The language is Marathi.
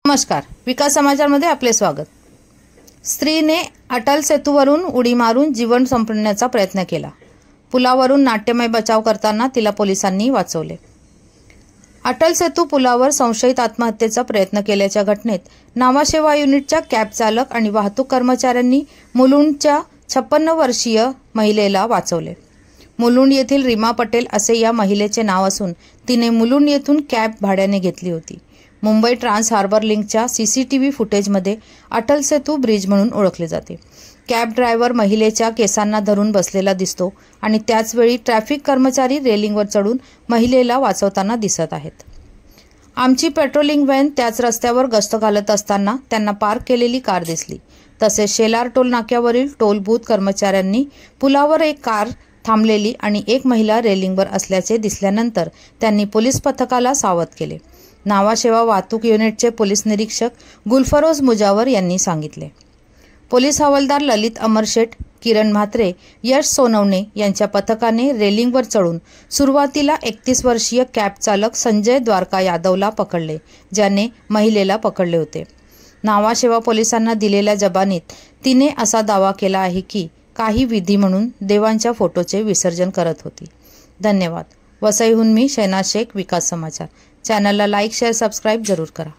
नमस्कार, विकास समाचारमध्ये आपले स्वागत। स्त्रीने अटल सेतूवरून उडी मारून जीवन संपवण्याचा प्रयत्न केला। पुलावरून नाट्यमय बचाव करताना तिला पोलिसांनी वाचवले। अटल सेतू पुलावर संशयित आत्महत्येचा प्रयत्न केल्याच्या घटनेत नावाशेवा युनिटच्या कॅब चालक आणि वाहतूक कर्मचाऱ्यांनी मुलुंडच्या 56 वर्षीय महिलेला वाचवले। मुलुंड येथील रीमा पटेल असे या महिलेचे नाव असून तिने मुलुंड येथून कॅब भाड्याने घेतली होती। मुंबई ट्रान्स हार्बर लिंकच्या सीसीटीव्ही फुटेजमध्ये अटल सेतू ब्रिज म्हणून ओळखले जाते। कॅब ड्रायव्हर महिलेच्या केसांना धरून बसलेला दिसतो आणि त्याचवेळी ट्रॅफिक कर्मचारी रेलिंगवर चढून महिलेला वाचवताना दिसत आहेत। आमची पेट्रोलिंग व्हॅन त्याच रस्त्यावर गस्त घालत असताना त्यांना पार्क केलेली कार दिसली। तसेच शेलार टोल नाक्यावरील टोल बूथ कर्मचाऱ्यांनी पुलावर एक कार थांबलेली आणि एक महिला रेलिंगवर असल्याचे दिसल्यानंतर त्यांनी पोलीस पथकाला सावध केले। नावाशेवा वाहतूक युनिटचे पोलीस निरीक्षक गुलफरोज मुजावर यांनी सांगितले। पोलीस हवालदार ललित अमरशेठ, किरण म्हात्रे, यश सोनवणे यांच्या पथकाने रेलिंगवर चढून सुरुवातीला 31 वर्षीय कॅब चालक संजय द्वारका यादवला पकडले, ज्याने महिलेला पकडले होते। नावाशेवा पोलिसांना दिलेल्या जबानीत तिने असा दावा केला आहे की काही विधी म्हणून देवांच्या फोटोचे विसर्जन करत होती। धन्यवाद। वसईहून मी शहनाज शेख, विकास समाचार। चॅनलला लाईक, शेअर, सबस्क्राईब जरूर करा।